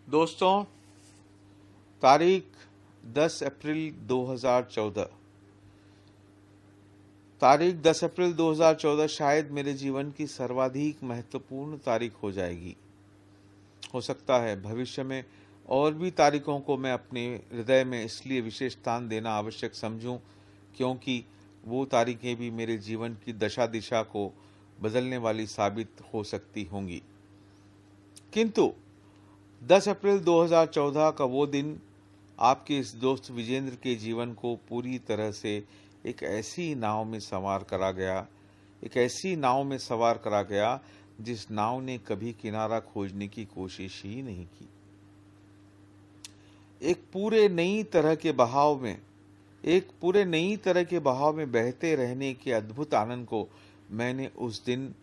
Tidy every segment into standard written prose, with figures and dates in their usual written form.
दोस्तों, तारीख 10 अप्रैल 2014। तारीख 10 अप्रैल 2014 शायद मेरे जीवन की सर्वाधिक महत्वपूर्ण तारीख हो जाएगी। हो सकता है भविष्य में और भी तारीखों को मैं अपने हृदय में इसलिए विशेष स्थान देना आवश्यक समझूं क्योंकि वो तारीखें भी मेरे जीवन की दशा दिशा को बदलने वाली साबित हो सकती होंगी। किंतु 10 अप्रैल 2014 का वो दिन आपके इस दोस्त विजेंद्र के जीवन को पूरी तरह से एक ऐसी नाव में सवार करा गया जिस नाव ने कभी किनारा खोजने की कोशिश ही नहीं की। एक पूरे नई तरह के बहाव में बहते रहने के अद्भुत आनंद को मैंने उस दिन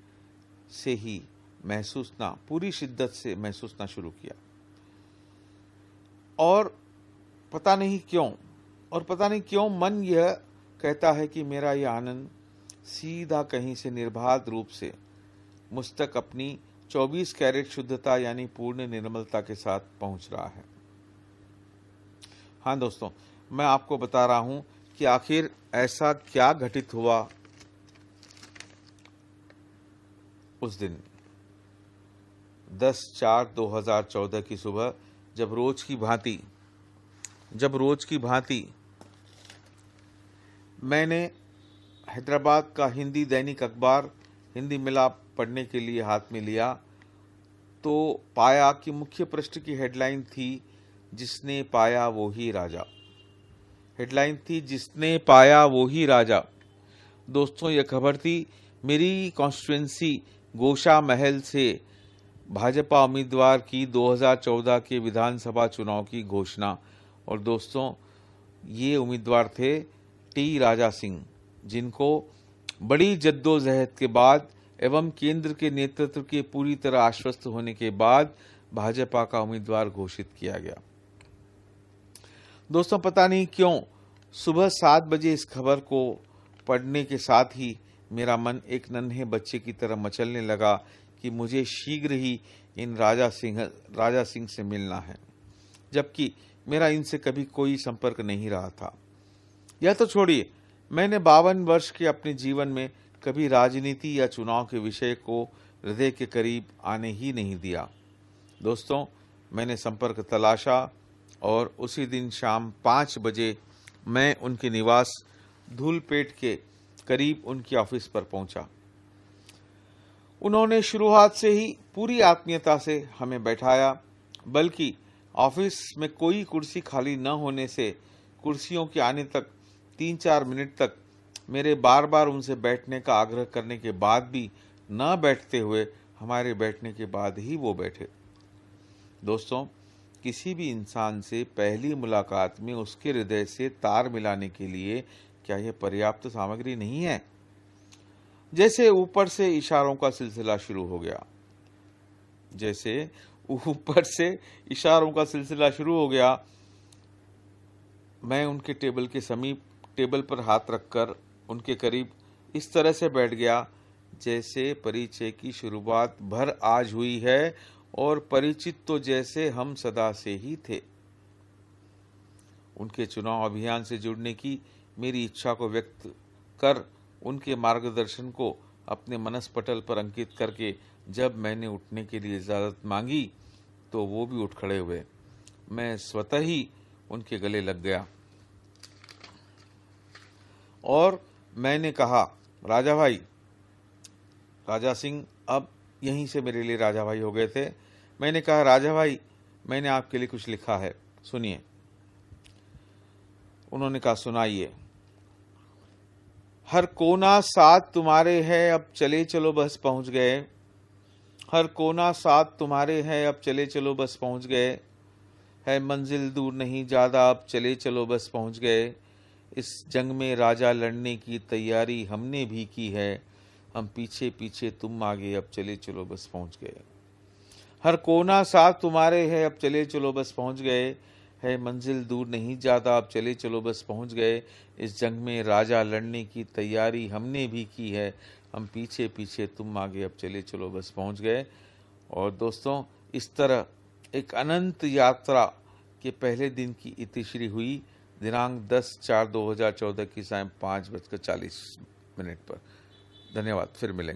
से ही पूरी शिद्दत से महसूसना शुरू किया। और पता नहीं क्यों मन यह कहता है कि मेरा यह आनंद सीधा कहीं से निर्बाध रूप से मुझ तक अपनी 24 कैरेट शुद्धता यानी पूर्ण निर्मलता के साथ पहुंच रहा है। हाँ दोस्तों, मैं आपको बता रहा हूं कि आखिर ऐसा क्या घटित हुआ उस दिन 10/4/2014 की सुबह, जब रोज की भांति मैंने हैदराबाद का हिंदी दैनिक अखबार हिंदी मिलाप पढ़ने के लिए हाथ में लिया तो पाया कि मुख्य पृष्ठ की हेडलाइन थी जिसने पाया वो ही राजा। दोस्तों, यह खबर थी मेरी कॉन्स्टिट्यूएंसी गोशा महल से भाजपा उम्मीदवार की 2014 के विधानसभा चुनाव की घोषणा। और दोस्तों, ये उम्मीदवार थे टी राजा सिंह, जिनको बड़ी जद्दोजहद के बाद एवं केंद्र के नेतृत्व के पूरी तरह आश्वस्त होने के बाद भाजपा का उम्मीदवार घोषित किया गया। दोस्तों, पता नहीं क्यों सुबह 7 बजे इस खबर को पढ़ने के साथ ही मेरा मन एक नन्हे बच्चे की तरह मचलने लगा कि मुझे शीघ्र ही इन राजा सिंह से मिलना है, जबकि मेरा इनसे कभी कोई संपर्क नहीं रहा था। यह तो छोड़िए, मैंने 52 वर्ष के अपने जीवन में कभी राजनीति या चुनाव के विषय को हृदय के करीब आने ही नहीं दिया। दोस्तों, मैंने संपर्क तलाशा और उसी दिन शाम 5 बजे मैं उनके निवास धूलपेट के करीब उनकी ऑफिस पर पहुंचा। उन्होंने शुरुआत से ही पूरी आत्मीयता से हमें बैठाया, बल्कि ऑफिस में कोई कुर्सी खाली न होने से कुर्सियों के आने तक 3-4 मिनट तक मेरे बार बार उनसे बैठने का आग्रह करने के बाद भी न बैठते हुए हमारे बैठने के बाद ही वो बैठे। दोस्तों, किसी भी इंसान से पहली मुलाकात में उसके हृदय से तार मिलाने के लिए क्या यह पर्याप्त सामग्री नहीं है? जैसे ऊपर से इशारों का सिलसिला शुरू हो गया, मैं उनके टेबल के समीप टेबल पर हाथ रखकर उनके करीब इस तरह से बैठ गया जैसे परिचय की शुरुआत भर आज हुई है और परिचित तो जैसे हम सदा से ही थे। उनके चुनाव अभियान से जुड़ने की मेरी इच्छा को व्यक्त कर उनके मार्गदर्शन को अपने मनस्पटल पर अंकित करके जब मैंने उठने के लिए इजाजत मांगी तो वो भी उठ खड़े हुए। मैं स्वतः ही उनके गले लग गया और मैंने कहा, राजा सिंह अब यहीं से मेरे लिए राजा भाई हो गए थे। मैंने कहा, राजा भाई, मैंने आपके लिए कुछ लिखा है, सुनिए। उन्होंने कहा, सुनाइए। हर कोना साथ तुम्हारे है, अब चले चलो बस पहुंच गए। हर कोना साथ तुम्हारे है, अब चले चलो बस पहुंच गए। है मंजिल दूर नहीं ज्यादा, अब चले चलो बस पहुंच गए। इस जंग में राजा लड़ने की तैयारी हमने भी की है, हम पीछे पीछे तुम आगे, अब चले चलो बस पहुंच गए। हर कोना साथ तुम्हारे है, अब चले चलो बस पहुंच गए। है मंजिल दूर नहीं ज्यादा, अब चले चलो बस पहुंच गए। इस जंग में राजा लड़ने की तैयारी हमने भी की है, हम पीछे पीछे तुम आगे, अब चले चलो बस पहुंच गए। और दोस्तों, इस तरह एक अनंत यात्रा के पहले दिन की इतिश्री हुई दिनांक 10/4/2014 की सायं 5:40 पर। धन्यवाद, फिर मिलेंगे।